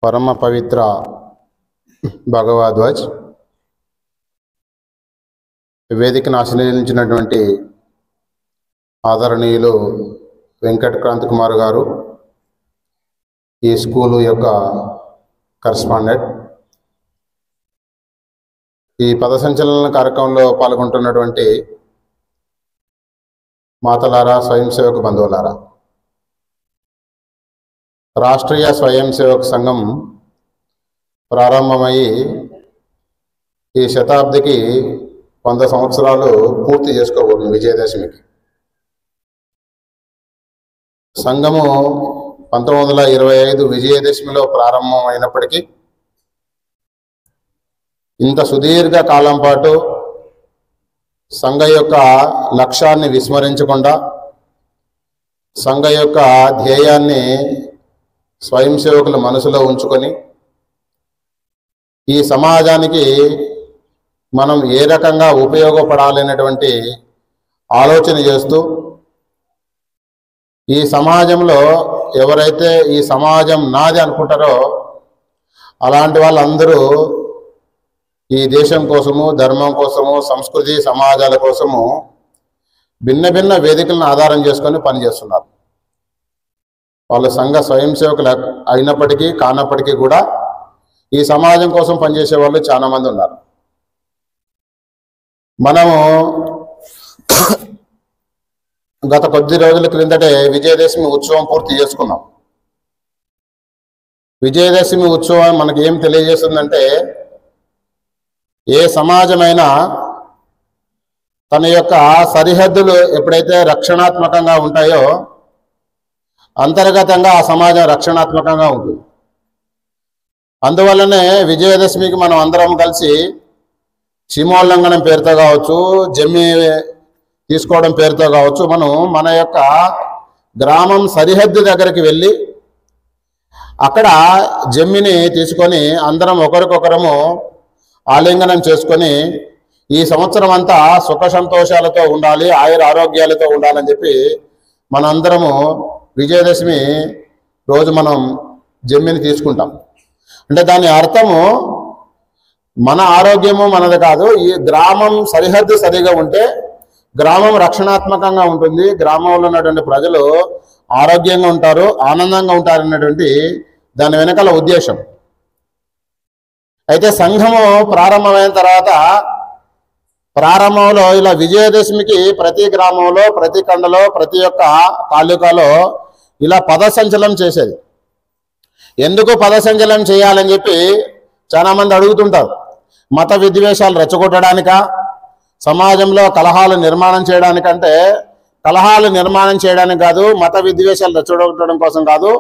పరమ పవిత్ర భగవద్వజ్ వేదికను ఆశ్రయించినటువంటి ఆదరణీయులు వెంకట క్రాంతి కుమార్ గారు, ఈ స్కూలు యొక్క కరస్పాండెంట్, ఈ పద సంచలన కార్యక్రమంలో పాల్గొంటున్నటువంటి మాతలారా, స్వయం సేవక బంధువులారా, రాష్ట్రీయ స్వయం సేవక సంఘం ప్రారంభమయ్యి ఈ శతాబ్దికి 100 సంవత్సరాలు పూర్తి చేసుకోబోతుంది. విజయదశమికి సంఘము 1925 విజయదశమిలో ప్రారంభమైనప్పటికీ ఇంత సుదీర్ఘ కాలం పాటు సంఘ యొక్క లక్ష్యాన్ని విస్మరించకుండా, సంఘ యొక్క ధ్యేయాన్ని స్వయం సేవకుల మనసులో ఉంచుకొని ఈ సమాజానికి మనం ఏ రకంగా ఉపయోగపడాలనేటువంటి ఆలోచన చేస్తూ, ఈ సమాజంలో ఎవరైతే ఈ సమాజం నాది అనుకుంటారో అలాంటి వాళ్ళందరూ ఈ దేశం కోసము, ధర్మం కోసము, సంస్కృతి సమాజాల కోసము భిన్న భిన్న వేదికలను ఆధారం చేసుకొని పనిచేస్తున్నారు. వాళ్ళు సంఘ స్వయం సేవకులు అయినప్పటికీ కానప్పటికీ కూడా ఈ సమాజం కోసం పనిచేసే వాళ్ళు చాలా మంది ఉన్నారు. మనము గత కొద్ది రోజుల క్రిందటే విజయదశమి ఉత్సవం పూర్తి చేసుకున్నాం. విజయదశమి ఉత్సవం మనకి ఏం తెలియజేస్తుందంటే, ఏ సమాజమైనా తన యొక్క సరిహద్దులు ఎప్పుడైతే రక్షణాత్మకంగా ఉంటాయో అంతర్గతంగా ఆ సమాజం రక్షణాత్మకంగా ఉంటుంది. అందువల్లనే విజయదశమికి మనం అందరం కలిసి సీమోల్లంఘనం పేరుతో కావచ్చు, జమ్మి తీసుకోవడం పేరుతో కావచ్చు, మనం మన యొక్క గ్రామం సరిహద్దు దగ్గరికి వెళ్ళి అక్కడ జమ్మిని తీసుకొని అందరం ఒకరికొకరము ఆలింగనం చేసుకొని ఈ సంవత్సరం అంతా సుఖ సంతోషాలతో ఉండాలి, ఆయుర ఆరోగ్యాలతో ఉండాలని చెప్పి మనందరము విజయదశమి రోజు మనం జమ్మిని తీసుకుంటాం. అంటే దాని అర్థము మన ఆరోగ్యము మనది కాదు, ఈ గ్రామం సరిహద్దు సరిగా ఉంటే గ్రామం రక్షణాత్మకంగా ఉంటుంది, గ్రామంలో ఉన్నటువంటి ప్రజలు ఆరోగ్యంగా ఉంటారు, ఆనందంగా ఉంటారు అన్నటువంటి దాని వెనకాల ఉద్దేశం. అయితే సంఘము ప్రారంభమైన తర్వాత ప్రారంభంలో ఇలా విజయదశమికి ప్రతి గ్రామంలో, ప్రతి ఖండలో, ప్రతి ఒక్క తాలూకాలో ఇలా పదసంచలనం చేసేది. ఎందుకు పదసంచలనం చేయాలని చెప్పి చాలామంది అడుగుతుంటారు. మత విద్వేషాలు రెచ్చగొట్టడానిక, సమాజంలో కలహాలు నిర్మాణం చేయడానికంటే, కలహాలు నిర్మాణం చేయడానికి కాదు, మత విద్వేషాలు రెచ్చగొట్టడం కోసం కాదు.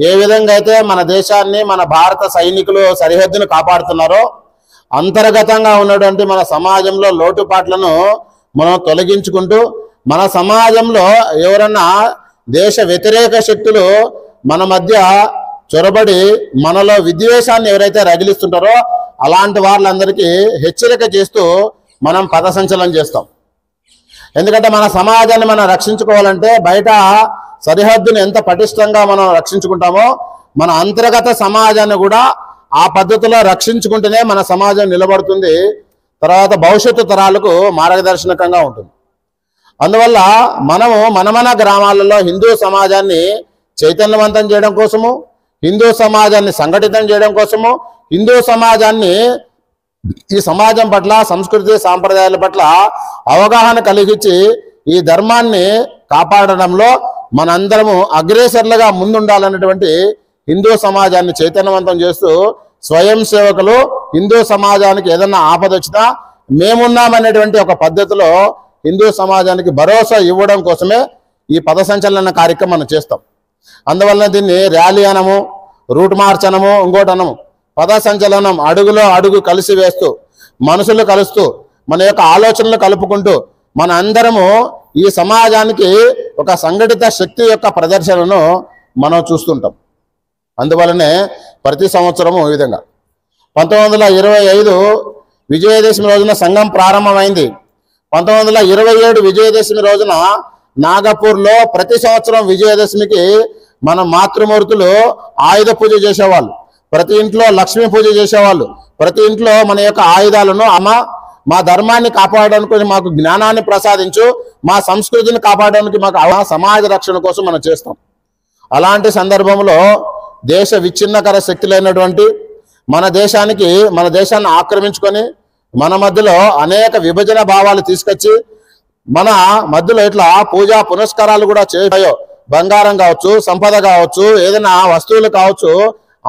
ఏ విధంగా అయితే మన దేశాన్ని, మన భారత సైనికులు సరిహద్దును కాపాడుతున్నారో అంతర్గతంగా ఉన్నటువంటి మన సమాజంలో లోటుపాట్లను మనం తొలగించుకుంటూ, మన సమాజంలో ఎవరన్నా దేశ వ్యతిరేక శక్తులు మన మధ్య చొరబడి మనలో విద్వేషాన్ని ఎవరైతే రగిలిస్తుంటారో అలాంటి వాళ్ళందరికీ హెచ్చరిక చేస్తూ మనం పదసంచలనం చేస్తాం. ఎందుకంటే మన సమాజాన్ని మనం రక్షించుకోవాలంటే బయట సరిహద్దును ఎంత పటిష్టంగా మనం రక్షించుకుంటామో మన అంతర్గత సమాజాన్ని కూడా ఆ పద్ధతిలో రక్షించుకుంటేనే మన సమాజం నిలబడుతుంది, తర్వాత భవిష్యత్తు తరాలకు మార్గదర్శనకంగా ఉంటుంది. అందువల్ల మనము మన గ్రామాలలో హిందూ సమాజాన్ని చైతన్యవంతం చేయడం కోసము, హిందూ సమాజాన్ని సంఘటితం చేయడం కోసము, హిందూ సమాజాన్ని ఈ సమాజం పట్ల, సంస్కృతి సాంప్రదాయాల పట్ల అవగాహన కలిగించి ఈ ధర్మాన్ని కాపాడడంలో మనందరము అగ్రేసర్లుగా ముందుండాలన్నటువంటి హిందూ సమాజాన్ని చైతన్యవంతం చేస్తూ స్వయం సేవకులు హిందూ సమాజానికి ఏదన్నా ఆపద వచ్చినా మేమున్నామనేటువంటి ఒక పద్ధతిలో హిందూ సమాజానికి భరోసా ఇవ్వడం కోసమే ఈ పదసంచలన కార్యక్రమం మనం చేస్తాం. అందువలన దీన్ని ర్యాలీ అనము, రూట్ మార్చ్ అనము, ఇంకోటి అనము. పదసంచలనం అడుగులో అడుగు కలిసి వేస్తూ, మనసులు కలుస్తూ, మన యొక్క ఆలోచనలు కలుపుకుంటూ మన అందరము ఈ సమాజానికి ఒక సంఘటిత శక్తి యొక్క ప్రదర్శనను మనం చూస్తుంటాం. అందువలనే ప్రతి సంవత్సరము ఈ విధంగా 1925 విజయదశమి రోజున సంఘం ప్రారంభమైంది. 1927 విజయదశమి రోజున నాగపూర్లో ప్రతి సంవత్సరం విజయదశమికి మన మాతృమూర్తులు ఆయుధ పూజ చేసేవాళ్ళు. ప్రతి ఇంట్లో లక్ష్మీ పూజ చేసేవాళ్ళు, ప్రతి ఇంట్లో మన యొక్క ఆయుధాలను మా ధర్మాన్ని కాపాడడానికి మాకు జ్ఞానాన్ని ప్రసాదించు, మా సంస్కృతిని కాపాడడానికి మాకు సమాజ రక్షణ కోసం మనం చేస్తాం. అలాంటి సందర్భంలో దేశ విచ్ఛిన్నకర శక్తులైనటువంటి మన దేశాన్ని ఆక్రమించుకొని మన మధ్యలో అనేక విభజన భావాలు తీసుకొచ్చి మన మధ్యలో ఇట్లా పూజా పునస్కారాలు కూడా చేయాయో, బంగారం కావచ్చు, సంపద కావచ్చు, ఏదైనా వస్తువులు కావచ్చు,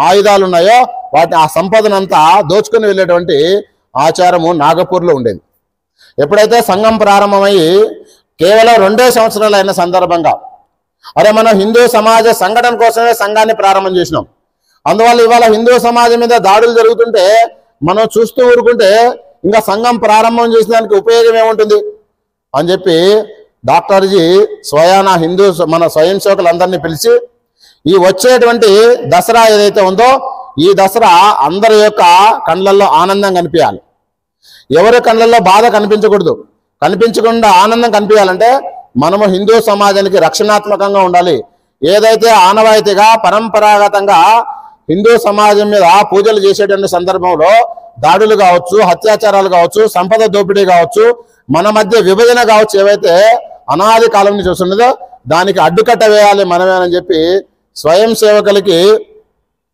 ఆయుధాలు ఉన్నాయో వాటి ఆ సంపదనంతా దోచుకుని వెళ్ళేటువంటి ఆచారము నాగపూర్లో ఉండేది. ఎప్పుడైతే సంఘం ప్రారంభమయ్యి కేవలం 2 సంవత్సరాలు అయిన సందర్భంగా మనం హిందూ సమాజ సంఘటన కోసమే సంఘాన్ని ప్రారంభం చేసినాం. అందువల్ల ఇవాళ హిందూ సమాజం మీద దాడులు జరుగుతుంటే మనం చూస్తూ ఊరుకుంటే ఇంకా సంఘం ప్రారంభం చేసిన దానికి ఉపయోగం ఏముంటుంది అని చెప్పి డాక్టర్జీ స్వయాన మన స్వయం సేవకులందరినీ పిలిచి ఈ వచ్చేటువంటి దసరా ఏదైతే ఉందో ఈ దసరా అందరి యొక్క కళ్ళల్లో ఆనందం కనిపించాలి. ఎవరి కళ్ళల్లో బాధ కనిపించకూడదు. కనిపించకుండా ఆనందం కనిపించాలంటే మనము హిందూ సమాజానికి రక్షణాత్మకంగా ఉండాలి. ఏదైతే ఆనవాయితీగా పరంపరాగతంగా హిందూ సమాజం మీద పూజలు చేసేటువంటి సందర్భంలో దాడులు కావచ్చు, అత్యాచారాలు కావచ్చు, సంపద దోపిడీ కావచ్చు, మన మధ్య విభజన కావచ్చు, ఏవైతే అనాది కాలం నుంచి వస్తున్నదో దానికి అడ్డుకట్ట వేయాలి మనమేనని చెప్పి స్వయం సేవకులకి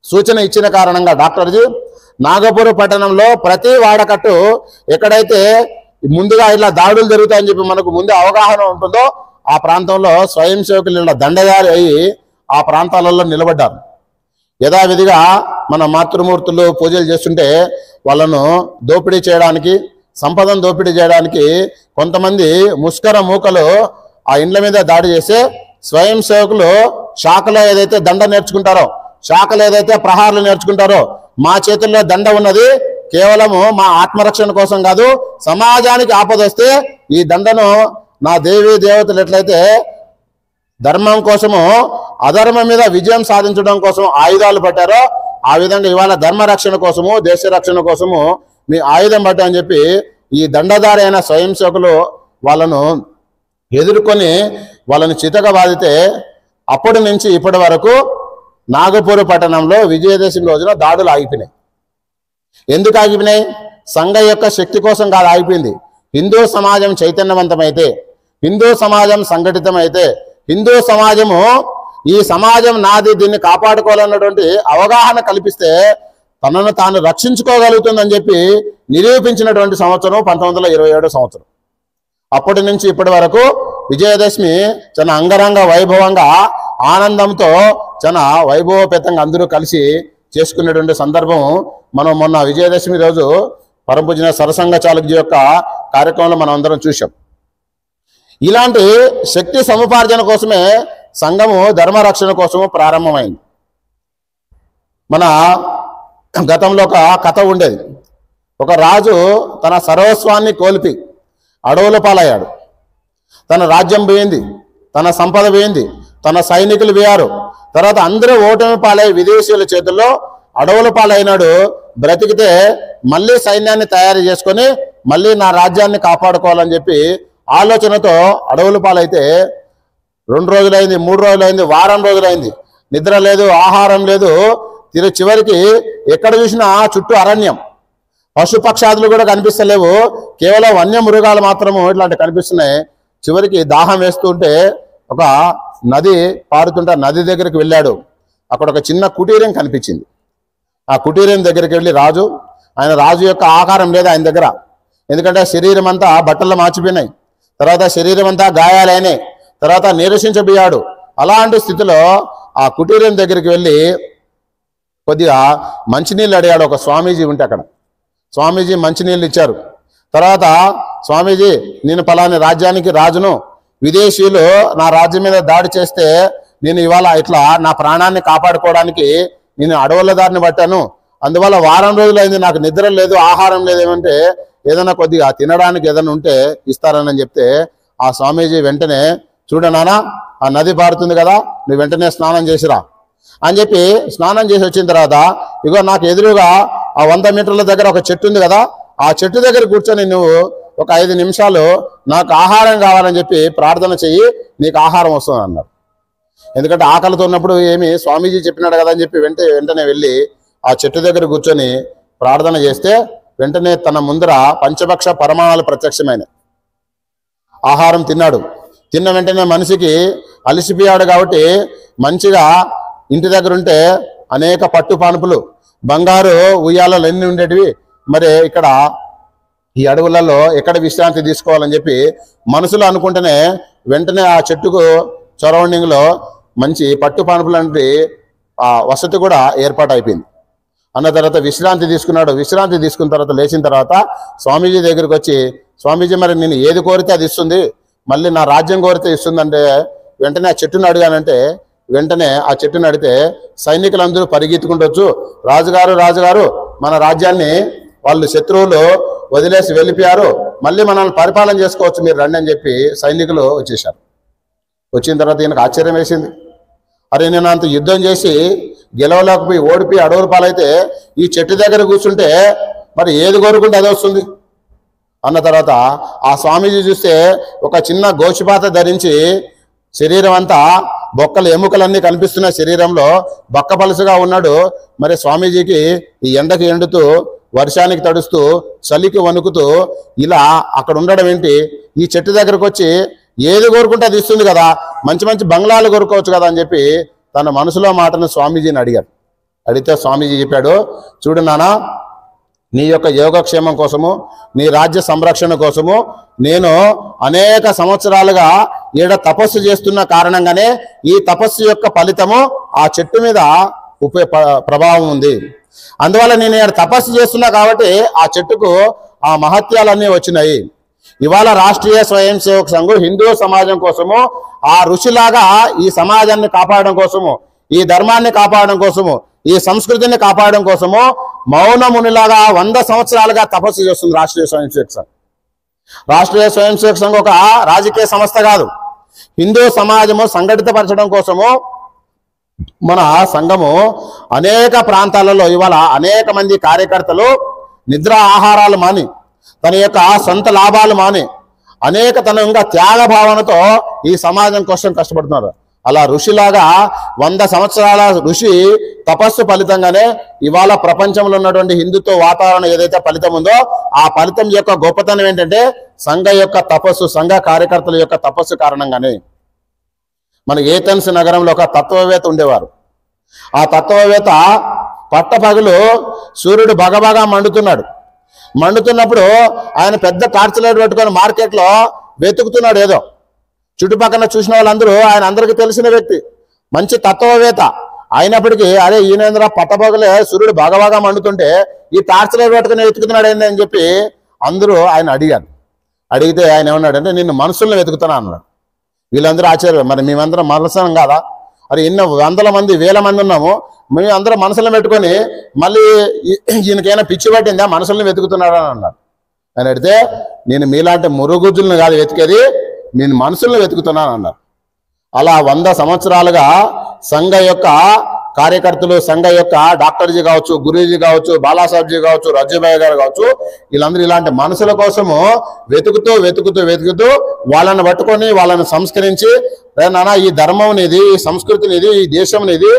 సూచన ఇచ్చిన కారణంగా డాక్టర్జీ నాగపూర్ పట్టణంలో ప్రతి వాడకట్టు ఎక్కడైతే ముందుగా ఇలా దాడులు జరుగుతాయని చెప్పి మనకు ముందే అవగాహన ఉంటుందో ఆ ప్రాంతంలో స్వయం సేవకులు ఇలా దండదారి అయ్యి ఆ ప్రాంతాలలో నిలబడ్డారు. యథావిధిగా మన మాతృమూర్తులు పూజలు చేస్తుంటే వాళ్ళను దోపిడీ చేయడానికి, సంపదను దోపిడీ చేయడానికి కొంతమంది ముష్కర మూకలు ఆ ఇండ్ల మీద దాడి చేస్తే స్వయం సేవకులు శాఖలో ఏదైతే దండ నేర్చుకుంటారో, శాఖలు ఏదైతే ప్రహారాలు నేర్చుకుంటారో, మా చేతుల్లో దండ ఉన్నది కేవలము మా ఆత్మరక్షణ కోసం కాదు, సమాజానికి ఆపదొస్తే ఈ దండను నా దేవీ దేవతలు ఎట్లయితే ధర్మం కోసము అధర్మం మీద విజయం సాధించడం కోసం ఆయుధాలు పట్టారో ఆ విధంగా ఇవాళ ధర్మ రక్షణ కోసము, దేశ రక్షణ కోసము మీ ఆయుధం పట్టా అని చెప్పి ఈ దండదారి అయిన స్వయం సేవకులు వాళ్ళను ఎదుర్కొని వాళ్ళని చితక బాధితే అప్పటి నుంచి ఇప్పటి వరకు నాగపూర్ పట్టణంలో విజయదశమి రోజున దాడులు ఆగిపోయినాయి. ఎందుకు ఆగిపోయినాయి? సంఘ యొక్క శక్తి కోసం కాదు ఆగిపోయింది. హిందూ సమాజం చైతన్యవంతమైతే, హిందూ సమాజం సంఘటితమైతే, హిందూ సమాజము ఈ సమాజం నాది, దీన్ని కాపాడుకోవాలన్నటువంటి అవగాహన కల్పిస్తే తనను తాను రక్షించుకోగలుగుతుందని చెప్పి నిరూపించినటువంటి సంవత్సరం 1927 సంవత్సరం. అప్పటి నుంచి ఇప్పటి వరకు విజయదశమి చాలా అంగరంగ వైభవంగా ఆనందంతో చాలా వైభవపేతంగా అందరూ కలిసి చేసుకునేటువంటి సందర్భం మనం మొన్న విజయదశమి రోజు పరమపూజ్య సరసంగ చాలకుజీ యొక్క కార్యక్రమంలో మనం అందరం చూసాం. ఇలాంటి శక్తి సముపార్జన కోసమే సంఘము ధర్మరక్షణ కోసము ప్రారంభమైంది. మన గతంలో ఒక కథ ఉండేది. ఒక రాజు తన సర్వస్వాన్ని కోల్పి అడవుల పాలయ్యాడు. తన రాజ్యం పోయింది, తన సంపద పోయింది, తన సైనికులు పోయారు. తర్వాత అందరూ ఓటమి పాలై విదేశీయుల చేతుల్లో అడవుల పాలైనాడు. బ్రతికితే మళ్ళీ సైన్యాన్ని తయారు చేసుకొని మళ్ళీ నా రాజ్యాన్ని కాపాడుకోవాలని చెప్పి ఆలోచనతో అడవుల పాలైతే 2 రోజులైంది, 3 రోజులైంది, వారం రోజులైంది, నిద్ర లేదు, ఆహారం లేదు. చివరికి ఎక్కడ చూసినా చుట్టూ అరణ్యం, పశుపక్షాదులు కూడా కనిపిస్తలేవు, కేవలం వన్య మృగాలు మాత్రము ఇట్లాంటివి కనిపిస్తున్నాయి. చివరికి దాహం వేస్తుంటే ఒక నది పారుతుంటే నది దగ్గరికి వెళ్ళాడు. అక్కడ ఒక చిన్న కుటీరం కనిపించింది. ఆ కుటీరం దగ్గరికి వెళ్ళి రాజు యొక్క ఆకారం లేదు ఆయన దగ్గర, ఎందుకంటే శరీరం అంతా బట్టలు మార్చిపోయినాయి, తర్వాత శరీరం అంతా గాయాలైనాయి, తర్వాత నీరసించబోయాడు. అలాంటి స్థితిలో ఆ కుటీరం దగ్గరికి వెళ్ళి కొద్దిగా మంచినీళ్ళు అడిగాడు. ఒక స్వామీజీ ఉంటే అక్కడ స్వామీజీ మంచినీళ్ళు ఇచ్చారు. తర్వాత స్వామీజీ, నేను పలాని రాజ్యానికి రాజును, విదేశీయులు నా రాజ్యం మీద దాడి చేస్తే నేను ఇవాళ ఇట్లా నా ప్రాణాన్ని కాపాడుకోవడానికి నేను అడవుల దారిని పట్టాను, అందువల్ల వారం రోజులైంది, నాకు నిద్ర లేదు, ఆహారం లేదు, ఏమంటే ఏదైనా కొద్దిగా తినడానికి ఏదైనా ఉంటే ఇస్తారని చెప్తే ఆ స్వామీజీ వెంటనే, చూడ నాన్న, ఆ నది పారుతుంది కదా, నువ్వు వెంటనే స్నానం చేసిరా అని చెప్పి స్నానం చేసి వచ్చిన తర్వాత ఇగో నాకు ఎదురుగా ఆ 100 మీటర్ల దగ్గర ఒక చెట్టు ఉంది కదా, ఆ చెట్టు దగ్గర కూర్చొని నువ్వు ఒక 5 నిమిషాలు నాకు ఆహారం కావాలని చెప్పి ప్రార్థన చెయ్యి, నీకు ఆహారం వస్తుంది అన్నారు. ఎందుకంటే ఆకలితో ఉన్నప్పుడు ఏమి స్వామీజీ చెప్పినాడు కదా అని చెప్పి వెంటనే వెళ్ళి ఆ చెట్టు దగ్గర కూర్చొని ప్రార్థన చేస్తే వెంటనే తన ముందర పంచభక్ష పరమాణాలు ప్రత్యక్షమైనవి. ఆహారం తిన్నాడు. తిన్న వెంటనే మనిషికి అలసిపోయాడు కాబట్టి మంచిగా ఇంటి దగ్గర ఉంటే అనేక పట్టు పానుపులు బంగారు ఉయ్యాలలు ఎన్ని ఉండేటివి. మరి ఇక్కడ ఈ అడవులలో ఎక్కడ విశ్రాంతి తీసుకోవాలని చెప్పి మనసులో అనుకుంటేనే వెంటనే ఆ చెట్టుకు సరౌండింగ్లో మంచి పట్టు పానుపులు లాంటి వసతి కూడా ఏర్పాటు అయిపోయింది. అన్న తర్వాత విశ్రాంతి తీసుకున్నాడు. విశ్రాంతి తీసుకున్న తర్వాత లేచిన తర్వాత స్వామీజీ దగ్గరికి వచ్చి, స్వామీజీ మరి నేను ఏది కోరితే అది ఇస్తుంది, మళ్ళీ నా రాజ్యం కోరితే ఇస్తుందంటే వెంటనే ఆ చెట్టును అడిగానంటే వెంటనే ఆ చెట్టును అడిగితే సైనికులందరూ పరిగెత్తుకుంటొచ్చు, రాజుగారు రాజుగారు మన రాజ్యాన్ని వాళ్ళు శత్రువులు వదిలేసి వెళ్ళిపోయారు, మళ్ళీ మనల్ని పరిపాలన చేసుకోవచ్చు, మీరు రండి అని చెప్పి సైనికులు వచ్చేసారు. వచ్చిన తర్వాత ఈయనకు ఆశ్చర్యం వేసింది. అరే నేను అంత యుద్ధం చేసి గెలవలేకపోయి ఓడిపోయి అడవుల పాలైతే ఈ చెట్టు దగ్గర కూర్చుంటే మరి ఏది కోరుకుంటే అది వస్తుంది అన్న తర్వాత ఆ స్వామీజీ చూస్తే ఒక చిన్న గోచిపాత ధరించి శరీరం అంతా బొక్కలు ఎముకలన్నీ కనిపిస్తున్న శరీరంలో బక్కపలుసుగా ఉన్నాడు. మరి స్వామీజీకి ఈ ఎండకి ఎండుతూ వర్షానికి తడుస్తూ చలికి వణుకుతూ ఇలా అక్కడ ఉండడం ఏంటి, ఈ చెట్టు దగ్గరకు వచ్చి ఏది కోరుకుంటే అది ఇస్తుంది కదా, మంచి మంచి బంగ్లాలు కోరుకోవచ్చు కదా అని చెప్పి తన మనసులో మాటను స్వామీజీని అడిగాడు. అడిగితే స్వామీజీ చెప్పాడు, చూడు నానా, నీ యొక్క యోగక్షేమం కోసము నీ రాజ్య సంరక్షణ కోసము నేను అనేక సంవత్సరాలుగా ఈడ తపస్సు చేస్తున్న కారణంగానే ఈ తపస్సు యొక్క ఫలితము ఆ చెట్టు మీద ప్రభావం ఉంది. అందువల్ల నేను ఈడ తపస్సు చేస్తున్నా కాబట్టి ఆ చెట్టుకు ఆ మహత్యాలన్నీ వచ్చినాయి. ఇవాళ రాష్ట్రీయ స్వయం సేవక సంఘం హిందూ సమాజం కోసము ఆ ఋషిలాగా ఈ సమాజాన్ని కాపాడడం కోసము, ఈ ధర్మాన్ని కాపాడడం కోసము, ఈ సంస్కృతిని కాపాడడం కోసము మౌనమునిలాగా 100 సంవత్సరాలుగా తపస్సు చేస్తుంది రాష్ట్రీయ స్వయం సేవక సంఘం. రాష్ట్రీయ స్వయం సేవక సంఘం ఒక రాజకీయ సంస్థ కాదు. హిందూ సమాజము సంఘటితపరచడం కోసము మన సంఘము అనేక ప్రాంతాలలో ఇవాళ అనేక మంది కార్యకర్తలు నిద్ర ఆహారాలు మాని తన యొక్క సొంత లాభాలు మాని అనేక తన ఇంకా త్యాగ భావనతో ఈ సమాజం కోసం కష్టపడుతున్నారు. అలా ఋషిలాగా 100 సంవత్సరాల ఋషి తపస్సు ఫలితంగానే ఇవాళ ప్రపంచంలో ఉన్నటువంటి హిందుత్వ వాతావరణం ఏదైతే ఫలితం ఉందో ఆ ఫలితం యొక్క గొప్పతనం ఏంటంటే సంఘ యొక్క తపస్సు, సంఘ కార్యకర్తల యొక్క తపస్సు కారణంగానే. మన ఏథెన్స్ నగరంలో ఒక తత్వవేత్త ఉండేవారు. ఆ తత్వవేత్త పట్టపగలు సూర్యుడు బగబగా మండుతున్నప్పుడు ఆయన పెద్ద టార్చ్ లైట్ పెట్టుకొని మార్కెట్లో వెతుకుతున్నాడు. ఏదో చుట్టుపక్కల చూసిన వాళ్ళందరూ ఆయన అందరికీ తెలిసిన వ్యక్తి, మంచి తత్వవేత్త అయినప్పటికీ అరే ఈయనేంద్ర పట్టపగలే సూర్యుడు బగబగా మండుతుంటే ఈ టార్చ్ లైట్ పెట్టుకుని వెతుకుతున్నాడు ఏంటి అని చెప్పి అందరూ ఆయన అడిగారు. అడిగితే ఆయన ఏమన్నాడంటే నిన్ను మనుషులను వెతుకుతున్నా అన్నాడు. వీళ్ళందరూ ఆశ్చర్యం, మరి మేమందరం మనసులం కాదా, అరే ఎన్నో వందల మంది వేల మంది ఉన్నాము, మేము అందరం మనసులను పెట్టుకొని మళ్ళీ ఈయనకైనా పిచ్చి పట్టిందా మనసులను వెతుకుతున్నాడు అని అన్నాడు. అని అడిగితే నేను మీలాంటి మురుగుజ్జులను కాదు వెతికేది, నేను మనసులను వెతుకుతున్నాను అన్నారు. అలా 100 సంవత్సరాలుగా సంఘ యొక్క కార్యకర్తలు, సంఘ యొక్క డాక్టర్జీ కావచ్చు, గురూజీ కావచ్చు, బాలాసాహెబ్జీ కావచ్చు, రజ్జుభాయ్ గారు కావచ్చు, వీళ్ళందరూ ఇలాంటి మనుషుల కోసము వెతుకుతూ వాళ్ళని పట్టుకొని వాళ్ళని సంస్కరించి నానా ఈ ధర్మం నీది, ఈ సంస్కృతి నీది, ఈ దేశం నీది,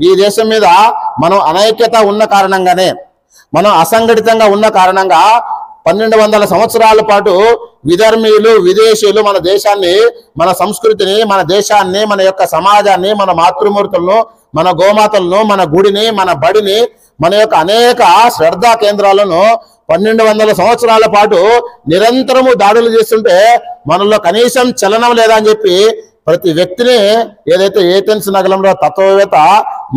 ఈ దేశం మీద మనం అనైక్యత ఉన్న కారణంగానే, మనం అసంఘటితంగా ఉన్న కారణంగా 1200 సంవత్సరాల పాటు విధర్మీయులు, విదేశీయులు మన దేశాన్ని, మన సంస్కృతిని, మన దేశాన్ని, మన యొక్క సమాజాన్ని, మన మాతృమూర్తులను, మన గోమాతలను, మన గుడిని, మన బడిని, మన యొక్క అనేక శ్రద్ధా కేంద్రాలను 1200 సంవత్సరాల పాటు నిరంతరము దాడులు చేస్తుంటే మనలో కనీసం చలనం లేదా అని చెప్పి ప్రతి వ్యక్తిని ఏదైతే ఏథెన్స్ నగరంలో తత్వవేత్త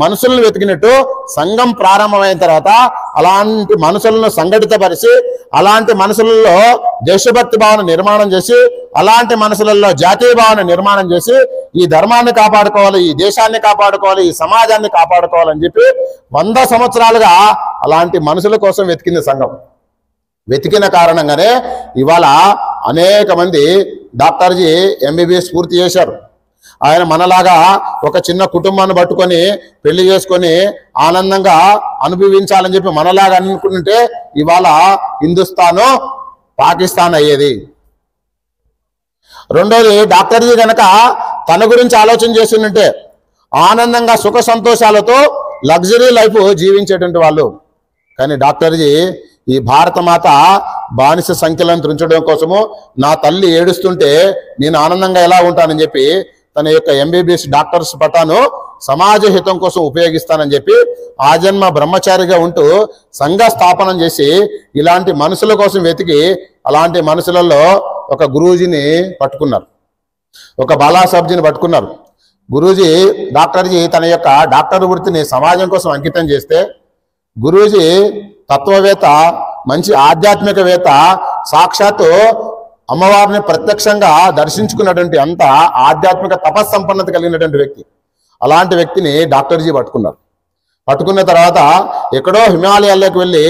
మనుషులను వెతికినట్టు సంఘం ప్రారంభమైన తర్వాత అలాంటి మనుషులను సంఘటితపరిచి అలాంటి మనుషులలో దేశభక్తి భావన నిర్మాణం చేసి అలాంటి మనుషులలో జాతీయ భావన నిర్మాణం చేసి ఈ ధర్మాన్ని కాపాడుకోవాలి, ఈ దేశాన్ని కాపాడుకోవాలి, ఈ సమాజాన్ని కాపాడుకోవాలని చెప్పి 100 సంవత్సరాలుగా అలాంటి మనుషుల కోసం వెతికింది సంఘం. వెతికిన కారణంగానే ఇవాళ అనేక మంది డాక్టర్జీ ఎంబీబీఎస్ పూర్తి చేశారు. ఆయన మనలాగా ఒక చిన్న కుటుంబాన్ని పట్టుకొని పెళ్లి చేసుకొని ఆనందంగా అనుభవించాలని చెప్పి మనలాగా అనుకుంటుంటే ఇవాళ హిందుస్థాను పాకిస్తాన్ అయ్యేది. రెండోది డాక్టర్జీ కనుక తన గురించి ఆలోచన చేస్తుంటే ఆనందంగా సుఖ సంతోషాలతో లగ్జరీ లైఫ్ జీవించేటువంటి వాళ్ళు. కానీ డాక్టర్జీ ఈ భారతమాత బానిస సంఖ్యలను తుంచడం కోసము నా తల్లి ఏడుస్తుంటే నేను ఆనందంగా ఎలా ఉంటానని చెప్పి తన యొక్క ఎంబీబీఎస్ డాక్టర్స్ పటాను సమాజ హితం కోసం ఉపయోగిస్తానని చెప్పి ఆజన్మ బ్రహ్మచారిగా ఉంటూ సంఘ స్థాపనం చేసి ఇలాంటి మనుషుల కోసం వెతికి అలాంటి మనుషులలో ఒక గురూజీని పట్టుకున్నారు, ఒక బాలాసాబ్జీని పట్టుకున్నారు. గురూజీ డాక్టర్జీ తన యొక్క డాక్టర్ వృత్తిని సమాజం కోసం అంకితం చేస్తే గురూజీ తత్వవేత్త, మంచి ఆధ్యాత్మికవేత్త, సాక్షాత్తు అమ్మవారిని ప్రత్యక్షంగా దర్శించుకున్నటువంటి అంత ఆధ్యాత్మిక తపస్సంపన్నత కలిగినటువంటి వ్యక్తి. అలాంటి వ్యక్తిని డాక్టర్జీ పట్టుకున్నారు. పట్టుకున్న తర్వాత ఎక్కడో హిమాలయాల్లోకి వెళ్ళి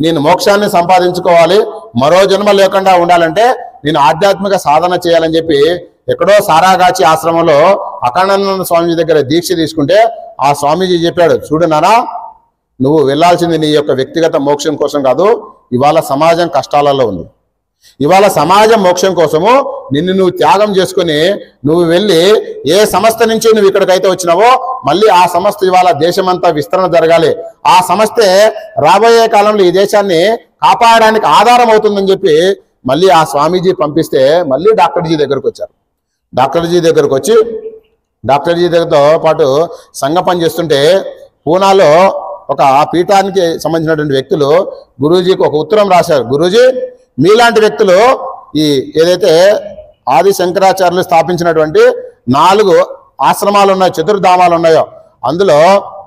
నేను మోక్షాన్ని సంపాదించుకోవాలి, మరో జన్మ లేకుండా ఉండాలంటే నేను ఆధ్యాత్మిక సాధన చేయాలని చెప్పి ఎక్కడో సారాగాచి ఆశ్రమంలో అఖండానంద స్వామీజీ దగ్గర దీక్ష తీసుకుంటే ఆ స్వామీజీ చెప్పాడు, చూడు నానా, నువ్వు వెళ్ళాల్సింది నీ యొక్క వ్యక్తిగత మోక్షం కోసం కాదు, ఇవాళ సమాజం కష్టాలలో ఉంది. ఇవాళ సమాజం మోక్షం కోసము నిన్ను నువ్వు త్యాగం చేసుకుని నువ్వు వెళ్ళి ఏ సంస్థ నుంచి నువ్వు ఇక్కడికైతే వచ్చినావో మళ్ళీ ఆ సంస్థ ఇవాళ దేశమంతా విస్తరణ జరగాలి, ఆ సంస్థే రాబోయే కాలంలో ఈ దేశాన్ని కాపాడడానికి ఆధారం అవుతుందని చెప్పి మళ్ళీ ఆ స్వామీజీ పంపిస్తే మళ్ళీ డాక్టర్జీ దగ్గరకు వచ్చారు. డాక్టర్జీ దగ్గరకు వచ్చి డాక్టర్జీ దగ్గరతో పాటు సంఘ పని చేస్తుంటే పూనాలో ఒక పీఠానికి సంబంధించినటువంటి వ్యక్తులు గురూజీకి ఒక ఉత్తరం రాశారు. గురూజీ, మీలాంటి వ్యక్తులు ఈ ఏదైతే ఆది శంకరాచార్యులు స్థాపించినటువంటి 4 ఆశ్రమాలు ఉన్నాయో, చతుర్ధామాలు ఉన్నాయో అందులో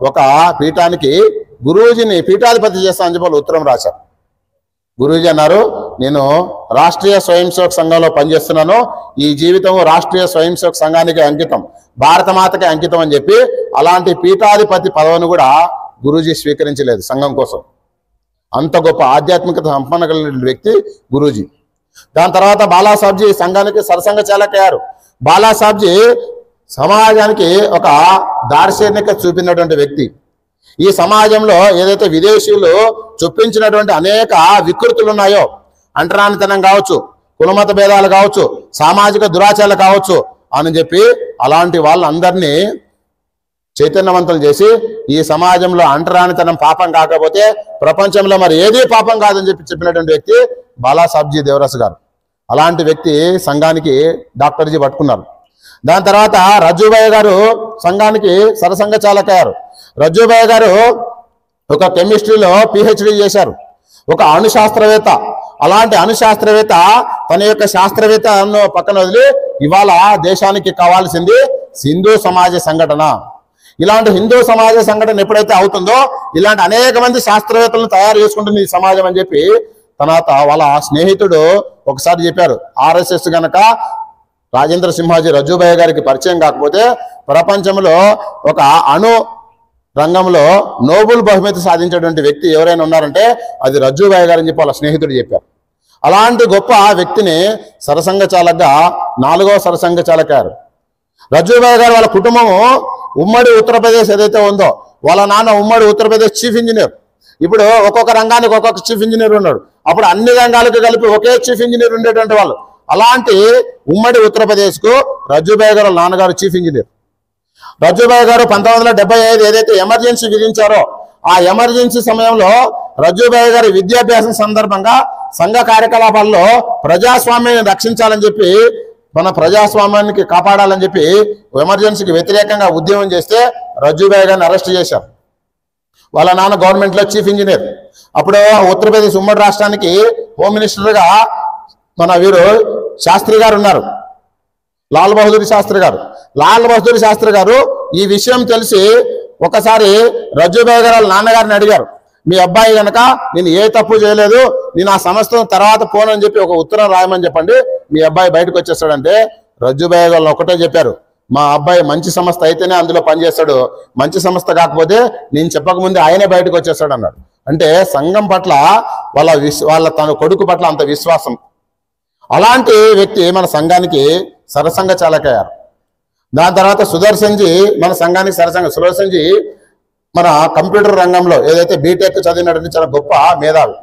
ఒక పీఠానికి గురూజీని పీఠాధిపతి చేస్తానని చెప్పి ఉత్తరం రాశారు. గురూజీ అన్నారు, నేను రాష్ట్రీయ స్వయం సేవక సంఘంలో పనిచేస్తున్నాను, ఈ జీవితం రాష్ట్రీయ స్వయం సేవక సంఘానికి అంకితం, భారతమాతకి అంకితం అని చెప్పి అలాంటి పీఠాధిపతి పదవిని కూడా గురూజీ స్వీకరించలేదు సంఘం కోసం. అంత గొప్ప ఆధ్యాత్మికత సంపన్న కలిగిన వ్యక్తి గురూజీ. దాని తర్వాత బాలాసాబ్జీ సంఘానికి సరసంఘ చాలకయ్యారు. బాలాసాబ్జీ సమాజానికి ఒక దార్శనిక చూపినటువంటి వ్యక్తి. ఈ సమాజంలో ఏదైతే విదేశీయులు చొప్పించినటువంటి అనేక వికృతులు ఉన్నాయో, అంటరానితనం కావచ్చు, కులమత భేదాలు కావచ్చు, సామాజిక దురాచారాలు కావచ్చు అని చెప్పి అలాంటి వాళ్ళందరినీ చైతన్యవంతులు చేసి ఈ సమాజంలో అంటరానితనం పాపం కాకపోతే ప్రపంచంలో మరి ఏదీ పాపం కాదని చెప్పినటువంటి వ్యక్తి బాలాసాబ్జీ దేవరస్ గారు. అలాంటి వ్యక్తి సంఘానికి డాక్టర్జీ పట్టుకున్నారు. దాని తర్వాత రజ్జుభాయ్ గారు సంఘానికి సరసంఘ చాలకయ్యారు. రజ్జుభాయ్ గారు ఒక కెమిస్ట్రీలో పిహెచ్డి చేశారు, ఒక అణుశాస్త్రవేత్త. అలాంటి అణుశాస్త్రవేత్త తన యొక్క శాస్త్రవేత్తను పక్కన వదిలి ఇవాళ దేశానికి కావాల్సింది హిందూ సమాజ సంఘటన. ఇలాంటి హిందూ సమాజ సంఘటన ఎప్పుడైతే అవుతుందో ఇలాంటి అనేక మంది శాస్త్రవేత్తలను తయారు చేసుకుంటుంది ఈ సమాజం అని చెప్పి తర్వాత వాళ్ళ స్నేహితుడు ఒకసారి చెప్పారు, ఆర్ఎస్ఎస్ గనక రాజేంద్ర సింహాజీ రజ్జుభాయ్ గారికి పరిచయం కాకపోతే ప్రపంచంలో ఒక అణు రంగంలో నోబెల్ బహుమతి సాధించేటువంటి వ్యక్తి ఎవరైనా ఉన్నారంటే అది రజ్జుభాయ్ గారు అని చెప్పి వాళ్ళ స్నేహితుడు చెప్పారు. అలాంటి గొప్ప వ్యక్తిని సరసంఘ చాలకగా 4వ సరసంఘ చాలకారు. రజ్జుభాయ్ గారు వాళ్ళ కుటుంబము ఉమ్మడి ఉత్తరప్రదేశ్ ఏదైతే ఉందో వాళ్ళ నాన్న ఉమ్మడి ఉత్తరప్రదేశ్ చీఫ్ ఇంజనీర్. ఇప్పుడు ఒక్కొక్క రంగానికి ఒక్కొక్క చీఫ్ ఇంజనీర్ ఉన్నాడు. అప్పుడు అన్ని రంగాలకు కలిపి ఒకే చీఫ్ ఇంజనీర్ ఉండేటువంటి వాళ్ళు. అలాంటి ఉమ్మడి ఉత్తరప్రదేశ్కు రజ్జుభాయ్ గారు నాన్నగారు చీఫ్ ఇంజనీర్. రజ్జుభాయ్ గారు 1975 ఏదైతే ఎమర్జెన్సీ విధించారో ఆ ఎమర్జెన్సీ సమయంలో రజ్జుభాయ్ గారి విద్యాభ్యాసం సందర్భంగా సంఘ కార్యకలాపాల్లో ప్రజాస్వామ్యాన్ని రక్షించాలని చెప్పి మన ప్రజాస్వామ్యానికి కాపాడాలని చెప్పి ఎమర్జెన్సీకి వ్యతిరేకంగా ఉద్యమం చేస్తే రజ్జుభాయ్ గారిని అరెస్ట్ చేశారు. వాళ్ళ నాన్న గవర్నమెంట్లో చీఫ్ ఇంజనీర్. అప్పుడు ఉత్తరప్రదేశ్ ఉమ్మడి రాష్ట్రానికి హోమ్ మినిస్టర్గా మన వీరు శాస్త్రి గారు ఉన్నారు, లాల్ బహదూర్ శాస్త్రి గారు. లాల్ బహదూర్ శాస్త్రి గారు ఈ విషయం తెలిసి ఒకసారి రజ్జుభాయ్ గారు వాళ్ళ నాన్నగారిని అడిగారు, మీ అబ్బాయి కనుక నేను ఏ తప్పు చేయలేదు, నేను ఆ సంస్థ తర్వాత పోనని చెప్పి ఒక ఉత్తరం రాయమని చెప్పండి, మీ అబ్బాయి బయటకు వచ్చేస్తాడంటే రజ్జుభాయ్ గారు ఒకటే చెప్పారు, మా అబ్బాయి మంచి సంస్థ అయితేనే అందులో పనిచేస్తాడు, మంచి సంస్థ కాకపోతే నేను చెప్పకముందే ఆయనే బయటకు వచ్చేస్తాడు అన్నాడు. అంటే సంఘం పట్ల వాళ్ళ తన కొడుకు పట్ల అంత విశ్వాసం. అలాంటి వ్యక్తి మన సంఘానికి సరసంఘ చాలకయ్యారు. దాని తర్వాత సుదర్శన్జీ మన సంఘానికి సుదర్శన్జీ మన కంప్యూటర్ రంగంలో ఏదైతే బీటెక్ చదివినటువంటి చాలా గొప్ప మేధావి.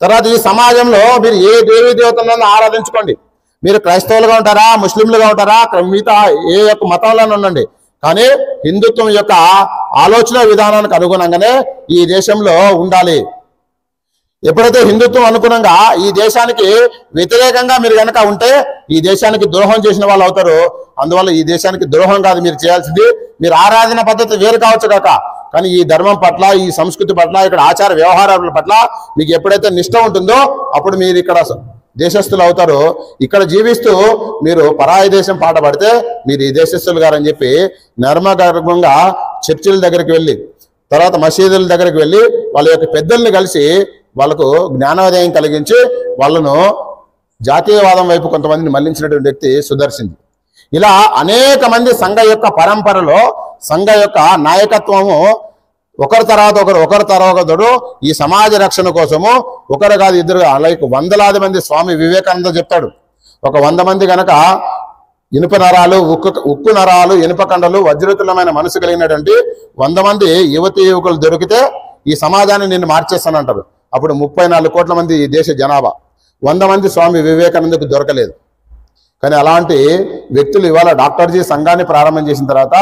తర్వాత ఈ సమాజంలో మీరు ఏ దేవీ దేవతలను ఆరాధించుకోండి, మీరు క్రైస్తవులుగా ఉంటారా, ముస్లింలుగా ఉంటారా, మిగతా ఏ యొక్క మతంలోనే ఉండండి, కానీ హిందుత్వం యొక్క ఆలోచన విధానానికి అనుగుణంగానే ఈ దేశంలో ఉండాలి. ఎప్పుడైతే హిందుత్వం అనుగుణంగా ఈ దేశానికి వ్యతిరేకంగా మీరు కనుక ఉంటే ఈ దేశానికి ద్రోహం చేసిన వాళ్ళు అవుతారు. అందువల్ల ఈ దేశానికి ద్రోహం కాదు మీరు చేయాల్సింది. మీరు ఆరాధన పద్ధతి వేరు కావచ్చు కాక, కానీ ఈ ధర్మం పట్ల, ఈ సంస్కృతి పట్ల, ఇక్కడ ఆచార వ్యవహారాల పట్ల మీకు ఎప్పుడైతే నిష్ట ఉంటుందో అప్పుడు మీరు ఇక్కడ దేశస్థులు అవుతారు. ఇక్కడ జీవిస్తూ మీరు పరాయి దేశం పాట పడితే మీరు ఈ దేశస్థులు గారని చెప్పి నర్మగర్భంగా చర్చిల దగ్గరికి వెళ్ళి, తర్వాత మసీదుల దగ్గరికి వెళ్ళి వాళ్ళ యొక్క పెద్దల్ని కలిసి వాళ్ళకు జ్ఞానోదయం కలిగించి వాళ్ళను జాతీయవాదం వైపు కొంతమందిని మళ్లించినటువంటి వ్యక్తి సుదర్శన్. ఇలా అనేక మంది సంఘ యొక్క పరంపరలో సంఘ యొక్క నాయకత్వము ఒకరి తర్వాత ఒకరు ఈ సమాజ రక్షణ కోసము ఒకరు కాదు ఇద్దరు అలాగే వందలాది మంది. స్వామి వివేకానంద చెప్తాడు, ఒక 100 మంది గనక ఇనుప నరాలు, ఉక్కు నరాలు, ఇనుప కండలు, వజ్రతులమైన మనసు కలిగినటువంటి 100 మంది యువతీ యువకులు దొరికితే ఈ సమాజాన్ని నేను మార్చేస్తానంటారు. అప్పుడు 34 కోట్ల మంది ఈ దేశ జనాభా. 100 మంది స్వామి వివేకానందకు దొరకలేదు. కానీ అలాంటి వ్యక్తులు ఇవాళ డాక్టర్జీ సంఘాన్ని ప్రారంభం చేసిన తర్వాత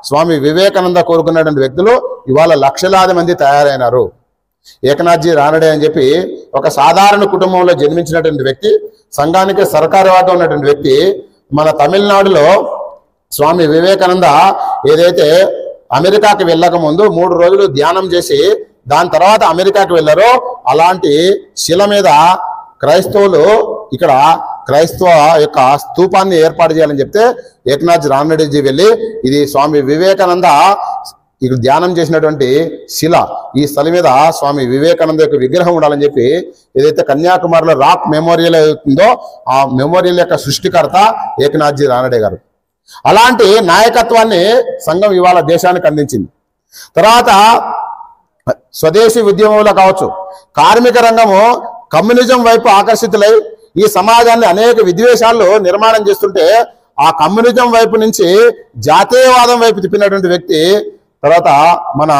స్వామి వివేకానంద కోరుకున్నటువంటి వ్యక్తులు ఇవాళ లక్షలాది మంది తయారైనారు. ఏకనాథ్జీ రానడే అని చెప్పి ఒక సాధారణ కుటుంబంలో జన్మించినటువంటి వ్యక్తి, సంఘానికి సర్కారువాగా ఉన్నటువంటి వ్యక్తి, మన తమిళనాడులో స్వామి వివేకానంద ఏదైతే అమెరికాకి వెళ్ళక ముందు 3 రోజులు ధ్యానం చేసి దాని తర్వాత అమెరికాకి వెళ్ళారో అలాంటి శిల మీద క్రైస్తవులు ఇక్కడ క్రైస్తవ యొక్క స్తూపాన్ని ఏర్పాటు చేయాలని చెప్తే ఏకనాథ్ రానడేజీ వెళ్ళి ఇది స్వామి వివేకానంద ఇక్కడ ధ్యానం చేసినటువంటి శిల, ఈ స్థలం మీద స్వామి వివేకానంద యొక్క విగ్రహం ఉండాలని చెప్పి ఏదైతే కన్యాకుమారిలో రాక్ మెమోరియల్ అవుతుందో ఆ మెమోరియల్ యొక్క సృష్టికర్త ఏకనాథ్జీ రానడే గారు. అలాంటి నాయకత్వాన్ని సంఘం ఇవాళ దేశానికి అందించింది. తర్వాత స్వదేశీ ఉద్యమంలో కావచ్చు, కార్మిక రంగము కమ్యూనిజం వైపు ఆకర్షితులై ఈ సమాజాన్ని అనేక విద్వేషాలు నిర్మాణం చేస్తుంటే ఆ కమ్యూనిజం వైపు నుంచి జాతీయవాదం వైపు తిప్పినటువంటి వ్యక్తి తర్వాత మన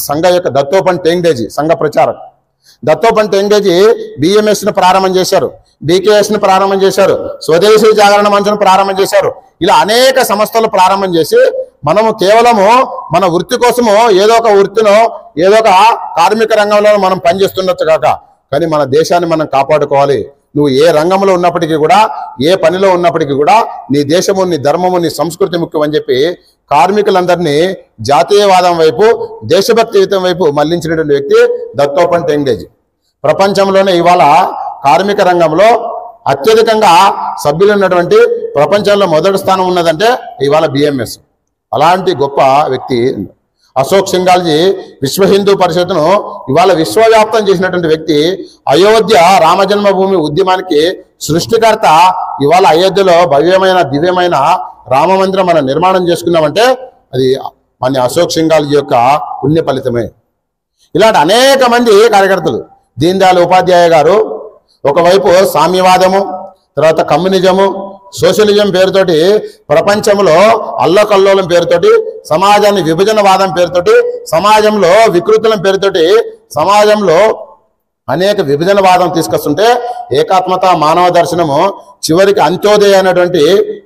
సంఘ యొక్క దత్తోపంత్ టెంగ్డేజీ సంఘ ప్రచారం. దత్తోపంత్ టెంగ్డేజీ బిఎంఎస్ను ప్రారంభం చేశారు, బీకేఎస్ను ప్రారంభం చేశారు, స్వదేశీ జాగరణ మంచును ప్రారంభం చేశారు. ఇలా అనేక సంస్థలు ప్రారంభం చేసి మనము కేవలము మన వృత్తి కోసము ఏదో ఒక వృత్తినో ఏదో ఒక కార్మిక రంగంలో మనం పనిచేస్తుండొచ్చు కాక, కానీ మన దేశాన్ని మనం కాపాడుకోవాలి. నువ్వు ఏ రంగంలో ఉన్నప్పటికీ కూడా, ఏ పనిలో ఉన్నప్పటికీ కూడా నీ దేశము, నీ ధర్మము, నీ సంస్కృతి ముఖ్యం అని చెప్పి కార్మికులందరినీ జాతీయవాదం వైపు, దేశభక్తియుతం వైపు మళ్లించినటువంటి వ్యక్తి దత్తోపంత్ టెంగ్డేజీ. ప్రపంచంలోనే ఇవాళ కార్మిక రంగంలో అత్యధికంగా సభ్యులు ఉన్నటువంటి ప్రపంచంలో మొదటి స్థానం ఉన్నదంటే ఇవాళ బిఎంఎస్. అలాంటి గొప్ప వ్యక్తి అశోక్ సింఘాల్జీ విశ్వ హిందూ పరిషత్తును ఇవాళ విశ్వవ్యాప్తం చేసినటువంటి వ్యక్తి. అయోధ్య రామజన్మభూమి ఉద్యమానికి సృష్టికర్త. ఇవాళ అయోధ్యలో భవ్యమైన దివ్యమైన రామ మందిరం మనం నిర్మాణం చేసుకున్నామంటే అది మన అశోక్ సింఘాల్జీ యొక్క పుణ్య ఫలితమే. ఇలాంటి అనేక మంది కార్యకర్తలు. దీన్ దయాళ్ ఉపాధ్యాయ గారు ఒకవైపు సామ్యవాదము, తర్వాత కమ్యూనిజము, సోషలిజం పేరుతోటి ప్రపంచంలో అల్లకల్లోలం పేరుతోటి, సమాజాన్ని విభజనవాదం పేరుతోటి, సమాజంలో వికృతులం పేరుతోటి సమాజంలో అనేక విభజనవాదం తీసుకొస్తుంటే ఏకాత్మత మానవ దర్శనము చివరికి అంత్యోదయ అనేటువంటి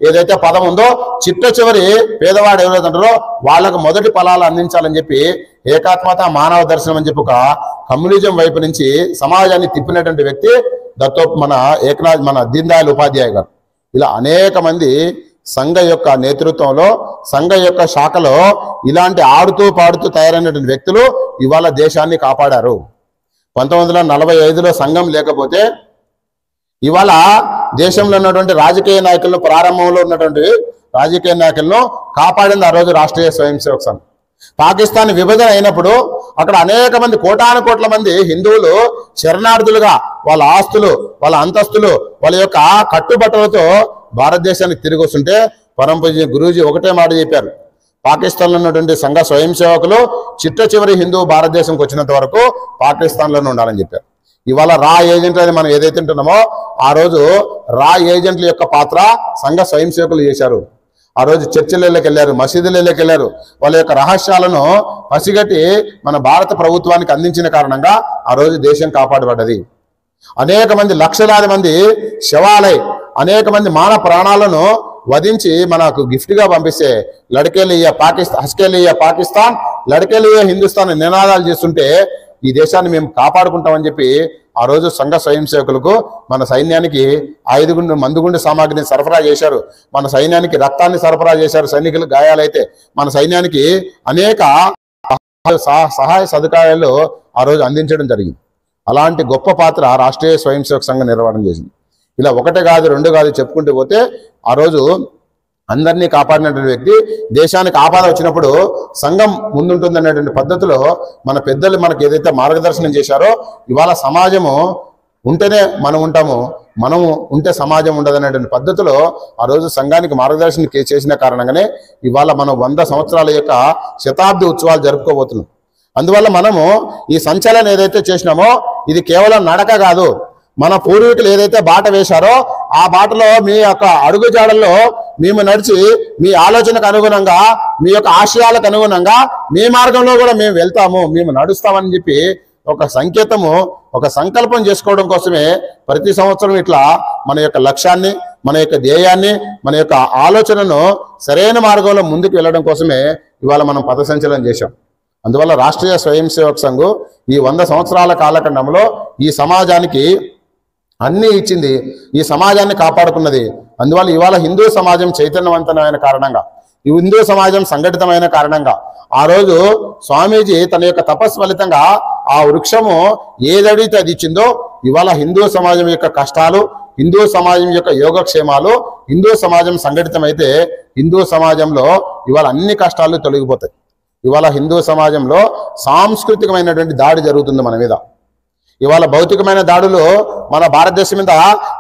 ఏదైతే పదం ఉందో చిట్ట చివరి పేదవాడు ఎవరైతే ఉంటారో వాళ్ళకు మొదటి ఫలాలు అందించాలని చెప్పి ఏకాత్మత మానవ దర్శనం అని చెప్పి ఒక కమ్యూనిజం వైపు నుంచి సమాజాన్ని తిప్పినటువంటి వ్యక్తి మన దీన్ దయాళ్ ఉపాధ్యాయ గారు. ఇలా అనేక మంది సంఘ యొక్క నేతృత్వంలో, సంఘ యొక్క శాఖలో ఇలాంటి ఆడుతూ పాడుతూ తయారైనటువంటి వ్యక్తులు ఇవాళ దేశాన్ని కాపాడారు. 1945లో సంఘం లేకపోతే ఇవాళ దేశంలో ఉన్నటువంటి రాజకీయ నాయకులను, ప్రారంభంలో ఉన్నటువంటి రాజకీయ నాయకులను కాపాడింది ఆ రోజు రాష్ట్రీయ స్వయం సేవక్ సంఘ్. పాకిస్తాన్ విభజన అయినప్పుడు అక్కడ అనేక మంది, కోటాను కోట్ల మంది హిందువులు శరణార్థులుగా వాళ్ళ ఆస్తులు, వాళ్ళ అంతస్తులు, వాళ్ళ యొక్క కట్టుబట్టలతో భారతదేశానికి తిరిగి వస్తుంటే పరంపూజ్య గురూజీ ఒకటే మాట చెప్పారు, పాకిస్తాన్లో ఉన్నటువంటి సంఘ స్వయం సేవకులు చిట్ట చివరి హిందూ భారతదేశంకి వచ్చినంత వరకు పాకిస్తాన్లోనే ఉండాలని చెప్పారు. ఇవాళ రా ఏజెంట్లు అని మనం ఏదైతే ఉంటున్నామో ఆ రోజు రా ఏజెంట్ల యొక్క పాత్ర సంఘ స్వయం సేవకులు చేశారు. ఆ రోజు చర్చిలలోకి వెళ్ళారు, మసీదులలోకి వెళ్ళారు, వాళ్ళ యొక్క రహస్యాలను పసిగట్టి మన భారత ప్రభుత్వానికి అందించిన కారణంగా ఆ రోజు దేశం కాపాడబడ్డది. అనేక మంది, లక్షలాది మంది శవాలై అనేక మంది మానవ ప్రాణాలను వధించి మనకు గిఫ్ట్గా పంపిస్తే లడకేలియా పాకిస్తాన్, హస్కేలియా పాకిస్తాన్, లడకేలియా హిందుస్థాన్ నినాదాలు చేస్తుంటే ఈ దేశాన్ని మేము కాపాడుకుంటామని చెప్పి ఆ రోజు సంఘ స్వయం సేవకులకు మన సైన్యానికి ఆయుధగుండు మందుగుండు సామాగ్రిని సరఫరా చేశారు. మన సైన్యానికి రక్తాన్ని సరఫరా చేశారు. సైనికులు గాయాలైతే మన సైన్యానికి అనేక సహాయ సదుపాయాలు ఆ రోజు అందించడం జరిగింది. అలాంటి గొప్ప పాత్ర రాష్ట్రీయ స్వయం సేవక సంఘం నిర్వహణ చేసింది. ఇలా ఒకటే కాదు, రెండు కాదు చెప్పుకుంటూ పోతే ఆ రోజు అందరినీ కాపాడినటువంటి వ్యక్తి. దేశానికి ఆపద వచ్చినప్పుడు సంఘం ముందుంటుందనేటువంటి పద్ధతిలో మన పెద్దలు మనకు ఏదైతే మార్గదర్శనం చేశారో, ఇవాళ సమాజము ఉంటేనే మనం ఉంటాము, మనము ఉంటే సమాజం ఉండదనేటువంటి పద్ధతిలో ఆ రోజు సంఘానికి మార్గదర్శనం చేసిన కారణంగానే ఇవాళ మనం 100 సంవత్సరాల యొక్క శతాబ్ది ఉత్సవాలు జరుపుకోబోతున్నాం. అందువల్ల మనము ఈ సంచలనం ఏదైతే చేసినామో ఇది కేవలం నడక కాదు. మన పూర్వీకులు ఏదైతే బాట వేశారో ఆ బాటలో మీ యొక్క అడుగుజాడల్లో మేము నడిచి మీ ఆలోచనకు అనుగుణంగా, మీ యొక్క ఆశయాలకు అనుగుణంగా మీ మార్గంలో కూడా మేము వెళ్తాము, మేము నడుస్తామని చెప్పి ఒక సంకేతము, ఒక సంకల్పం చేసుకోవడం కోసమే ప్రతి సంవత్సరం ఇట్లా మన యొక్క లక్ష్యాన్ని, మన యొక్క ధ్యేయాన్ని, మన యొక్క ఆలోచనను సరైన మార్గంలో ముందుకు వెళ్ళడం కోసమే ఇవాళ మనం పథసంచలనం చేశాం. అందువల్ల రాష్ట్రీయ స్వయం సేవక సంఘం ఈ 100 సంవత్సరాల కాలఖండంలో ఈ సమాజానికి అన్నీ ఇచ్చింది, ఈ సమాజాన్ని కాపాడుకున్నది. అందువల్ల ఇవాళ హిందూ సమాజం చైతన్యవంతమైన కారణంగా, ఈ హిందూ సమాజం సంఘటితమైన కారణంగా ఆ రోజు స్వామీజీ తన యొక్క తపస్సు ఫలితంగా ఆ వృక్షము ఏదడితే అది ఇచ్చిందో ఇవాళ హిందూ సమాజం యొక్క కష్టాలు, హిందూ సమాజం యొక్క యోగక్షేమాలు, హిందూ సమాజం సంఘటితమైతే హిందూ సమాజంలో ఇవాళ అన్ని కష్టాలు తొలగిపోతాయి. ఇవాళ హిందూ సమాజంలో సాంస్కృతికమైనటువంటి దాడి జరుగుతుంది మన మీద. ఇవాళ భౌతికమైన దాడులు మన భారతదేశం మీద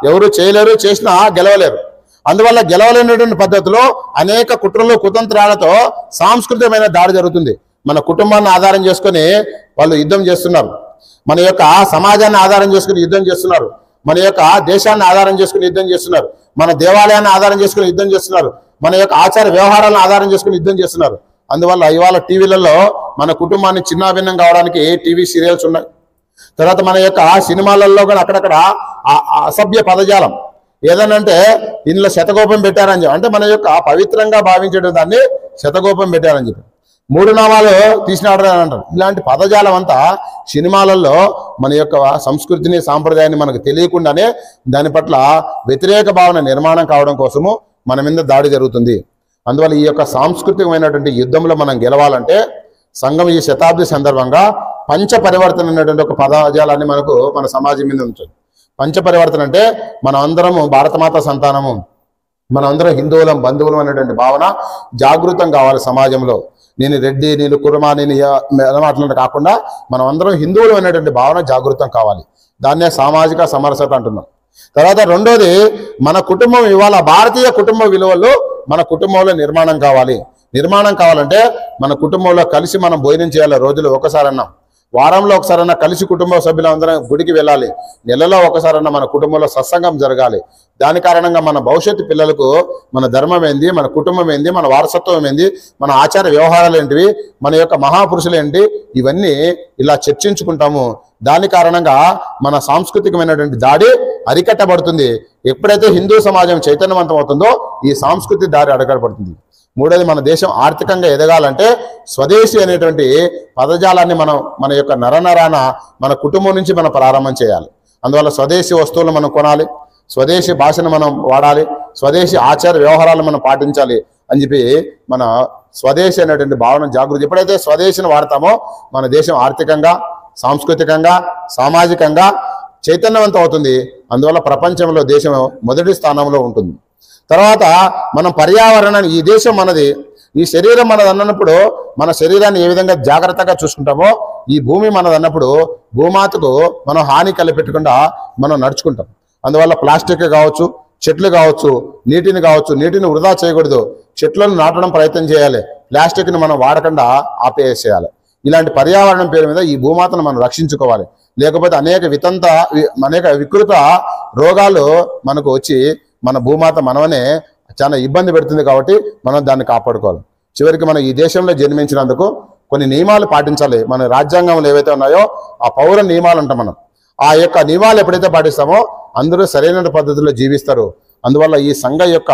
ఎవరు చేయలేరు, చేసినా గెలవలేరు. అందువల్ల గెలవలేనటువంటి పద్ధతిలో అనేక కుట్రలు కుతంత్రాలతో సాంస్కృతికమైన దాడి జరుగుతుంది. మన కుటుంబాన్ని ఆధారం చేసుకొని వాళ్ళు యుద్ధం చేస్తున్నారు, మన యొక్క సమాజాన్ని ఆధారం చేసుకుని యుద్ధం చేస్తున్నారు, మన యొక్క దేశాన్ని ఆధారం చేసుకుని యుద్ధం చేస్తున్నారు, మన దేవాలయాన్ని ఆధారం చేసుకుని యుద్ధం చేస్తున్నారు, మన యొక్క ఆచార వ్యవహారాలను ఆధారం చేసుకుని యుద్ధం చేస్తున్నారు. అందువల్ల ఇవాళ టీవీలలో మన కుటుంబాన్ని చిన్నాభిన్నం కావడానికి టీవీ సీరియల్స్ ఉన్నాయి. తర్వాత మన యొక్క సినిమాలలో కూడా అక్కడక్కడ అసభ్య పదజాలం ఏదనంటే ఇందులో శతకోపం పెట్టారని చెప్పి, అంటే మన యొక్క పవిత్రంగా భావించడం దాన్ని శతకోపం పెట్టారని చెప్పి, 3 నామాలు తీసినాడు అని అంటారు. ఇలాంటి పదజాలం అంతా సినిమాలలో మన యొక్క సంస్కృతిని, సాంప్రదాయాన్ని మనకు తెలియకుండానే దాని పట్ల వ్యతిరేక భావన నిర్మాణం కావడం కోసము మన మీద దాడి జరుగుతుంది. అందువల్ల ఈ యొక్క సాంస్కృతికమైనటువంటి యుద్ధంలో మనం గెలవాలంటే సంఘం ఈ శతాబ్ది సందర్భంగా పంచపరివర్తన అనేటువంటి ఒక పదజాలాన్ని మనకు మన సమాజం మీద ఉంటుంది. పంచపరివర్తన అంటే మనం అందరము భారతమాత సంతానము, మనం అందరం హిందువులం, బంధువులం అనేటువంటి భావన జాగృతం కావాలి సమాజంలో. నేను రెడ్డి, నేను కుర్మ, నేను మాట్లాడే కాకుండా మనం అందరం హిందువులు అనేటువంటి భావన జాగృతం కావాలి. దాన్నే సామాజిక సమరసత అంటున్నాం. తర్వాత రెండోది మన కుటుంబం, ఇవాళ భారతీయ కుటుంబ విలువలు మన కుటుంబంలో నిర్మాణం కావాలి. నిర్మాణం కావాలంటే మన కుటుంబంలో కలిసి మనం భోజనం చేయాలి. రోజులో ఒకసారన్నా, వారంలో ఒకసారన్నా కలిసి కుటుంబ సభ్యులందరం గుడికి వెళ్ళాలి. నెలలో ఒకసారన్నా మన కుటుంబంలో సత్సంగం జరగాలి. దాని కారణంగా మన భవిష్యత్తు పిల్లలకు మన ధర్మం ఏంది, మన కుటుంబం ఏంది, మన వారసత్వం ఏంది, మన ఆచార వ్యవహారాలు ఏంటివి, మన యొక్క మహాపురుషులు ఏంటి, ఇవన్నీ ఇలా చర్చించుకుంటాము. దాని కారణంగా మన సాంస్కృతికమైనటువంటి దాడి అరికట్టబడుతుంది. ఎప్పుడైతే హిందూ సమాజం చైతన్యవంతం అవుతుందో ఈ సాంస్కృతిక దాడి అడగబడుతుంది. మూడోది, మన దేశం ఆర్థికంగా ఎదగాలంటే స్వదేశీ అనేటువంటి పదజాలాన్ని మనం మన యొక్క నరనరాన మన కుటుంబం నుంచి మనం ప్రారంభం చేయాలి. అందువల్ల స్వదేశీ వస్తువులు మనం కొనాలి, స్వదేశీ భాషను మనం వాడాలి, స్వదేశీ ఆచార వ్యవహారాలను మనం పాటించాలి అని చెప్పి మన స్వదేశీ అనేటువంటి భావన జాగృతి. ఎప్పుడైతే స్వదేశీని వాడతామో మన దేశం ఆర్థికంగా, సాంస్కృతికంగా, సామాజికంగా చైతన్యవంతం అవుతుంది. అందువల్ల ప్రపంచంలో దేశం మొదటి స్థానంలో ఉంటుంది. తర్వాత మనం పర్యావరణాన్ని, ఈ దేశం మనది, ఈ శరీరం మనది అన్నప్పుడు మన శరీరాన్ని ఏ విధంగా జాగ్రత్తగా చూసుకుంటామో ఈ భూమి మనది అన్నప్పుడు భూమాతకు మనం హాని కలిపెట్టకుండా మనం నడుచుకుంటాం. అందువల్ల ప్లాస్టిక్ కావచ్చు, చెట్లు కావచ్చు, నీటిని కావచ్చు, నీటిని వృధా చేయకూడదు. చెట్లను నాటడం ప్రయత్నం చేయాలి, ప్లాస్టిక్ని మనం వాడకుండా ఆపేసేయాలి. ఇలాంటి పర్యావరణం పేరు మీద ఈ భూమాతను మనం రక్షించుకోవాలి. లేకపోతే అనేక వికృత రోగాలు మనకు వచ్చి మన భూమాత మనమనే చాలా ఇబ్బంది పెడుతుంది. కాబట్టి మనం దాన్ని కాపాడుకోవాలి. చివరికి మనం ఈ దేశంలో జన్మించినందుకు కొన్ని నియమాలు పాటించాలి. మన రాజ్యాంగంలో ఏవైతే ఉన్నాయో ఆ పౌర నియమాలు అంటాం మనం. ఆ యొక్క నియమాలు ఎప్పుడైతే పాటిస్తామో అందరూ సరైన పద్ధతిలో జీవిస్తారు. అందువల్ల ఈ సంఘ యొక్క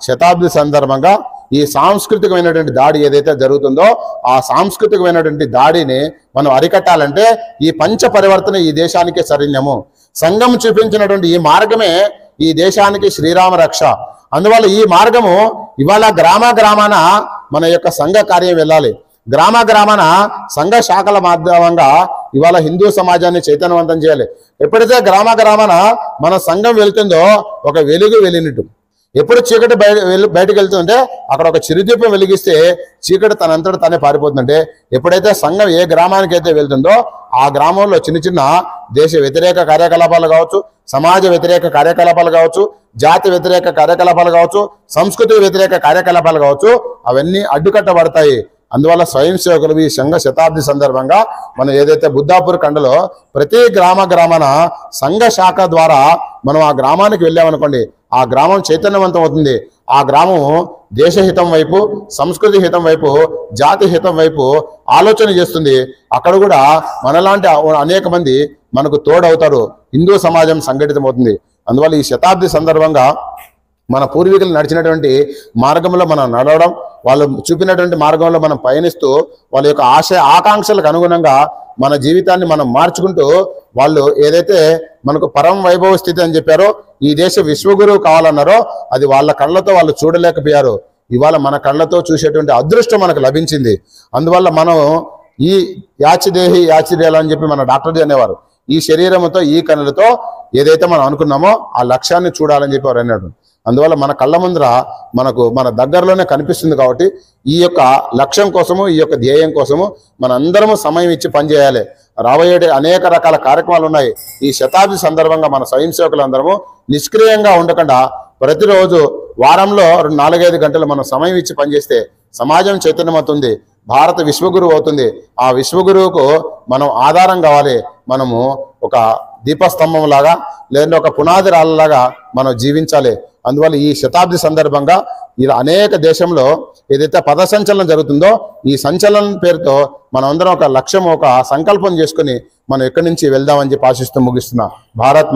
శతాబ్ది సందర్భంగా ఈ సాంస్కృతికమైనటువంటి దాడి ఏదైతే జరుగుతుందో ఆ సాంస్కృతికమైనటువంటి దాడిని మనం అరికట్టాలంటే ఈ పంచ పరివర్తన ఈ దేశానికి శరణ్యము. సంఘం చూపించినటువంటి ఈ మార్గమే ఈ దేశానికి శ్రీరామ రక్ష. అందువల్ల ఈ మార్గము ఇవాళ గ్రామాన మన యొక్క సంఘ కార్యం వెళ్ళాలి. గ్రామాన సంఘ శాఖల మాధ్యమంగా ఇవాళ హిందూ సమాజాన్ని చైతన్యవంతం చేయాలి. ఎప్పుడైతే గ్రామాన మన సంఘం వెళ్తుందో ఒక వెలుగు వెలినట్టు. ఎప్పుడు చీకటి బయటకు వెళ్తుందంటే అక్కడ ఒక చిరుదీపం వెలిగిస్తే చీకటి తనంతట తనే పారిపోతుందంటే ఎప్పుడైతే సంఘం ఏ గ్రామానికి అయితే వెళ్తుందో ఆ గ్రామంలో చిన్న చిన్న దేశ వ్యతిరేక కార్యకలాపాలు కావచ్చు, సమాజ వ్యతిరేక కార్యకలాపాలు కావచ్చు, జాతి వ్యతిరేక కార్యకలాపాలు కావచ్చు, సంస్కృతి వ్యతిరేక కార్యకలాపాలు కావచ్చు, అవన్నీ అడ్డుకట్టబడతాయి. అందువల్ల స్వయం సేవకులు ఈ సంఘ శతాబ్ది సందర్భంగా మనం ఏదైతే బుద్ధాపూర్ ఖండలో ప్రతి గ్రామాన సంఘ శాఖ ద్వారా మనం ఆ గ్రామానికి వెళ్ళామనుకోండి, ఆ గ్రామం చైతన్యవంతం అవుతుంది. ఆ గ్రామం దేశహితం వైపు, సంస్కృతి హితం వైపు, జాతి హితం వైపు ఆలోచన చేస్తుంది. అక్కడ కూడా మనలాంటి అనేక మంది మనకు తోడవుతారు. హిందూ సమాజం సంఘటితమవుతుంది. అందువల్ల ఈ శతాబ్ది సందర్భంగా మన పూర్వీకులు నడిచినటువంటి మార్గంలో మనం నడవడం, వాళ్ళు చూపినటువంటి మార్గంలో మనం పయనిస్తూ వాళ్ళ యొక్క ఆకాంక్షలకు అనుగుణంగా మన జీవితాన్ని మనం మార్చుకుంటూ వాళ్ళు ఏదైతే మనకు పరమ వైభవ స్థితి అని చెప్పారో, ఈ దేశ విశ్వగురువు కావాలన్నారో అది వాళ్ళ కళ్ళతో వాళ్ళు చూడలేకపోయారు. ఇవాళ మన కళ్ళతో చూసేటువంటి అదృష్టం మనకు లభించింది. అందువల్ల మనం ఈ యాచిదేహి యాచిదేహి అని చెప్పి మన డాక్టర్ అనేవారు. ఈ శరీరంతో ఈ కన్నులతో ఏదైతే మనం అనుకున్నామో ఆ లక్ష్యాన్ని చూడాలని చెప్పి వారు అన్నాడు. అందువల్ల మన కళ్ళ ముందర మన దగ్గరలోనే కనిపిస్తుంది. కాబట్టి ఈ యొక్క లక్ష్యం కోసము, ఈ యొక్క ధ్యేయం కోసము మనందరము సమయం ఇచ్చి పనిచేయాలి. రాబోయే అనేక రకాల కార్యక్రమాలు ఉన్నాయి. ఈ శతాబ్ది సందర్భంగా మన స్వయం సేవకులందరము నిష్క్రియంగా ఉండకుండా ప్రతిరోజు వారంలో 4-5 గంటలు మనం సమయం ఇచ్చి పనిచేస్తే సమాజం చైతన్యమవుతుంది. భారత విశ్వగురువు అవుతుంది. ఆ విశ్వగురువుకు మనం ఆధారం కావాలి. మనము ఒక దీపస్తంభం లాగా లేదంటే ఒక పునాది రాళ్ళలాగా మనం జీవించాలి. అందువల్ల ఈ శతాబ్ది సందర్భంగా ఇలా అనేక దేశంలో ఏదైతే పద సంచలనం జరుగుతుందో ఈ సంచలనం పేరుతో మనం అందరం ఒక లక్ష్యం, ఒక సంకల్పం చేసుకుని మనం ఎక్కడి నుంచి వెళ్దామని చెప్పి ఆశిస్తూ ముగిస్తున్నా. భారత్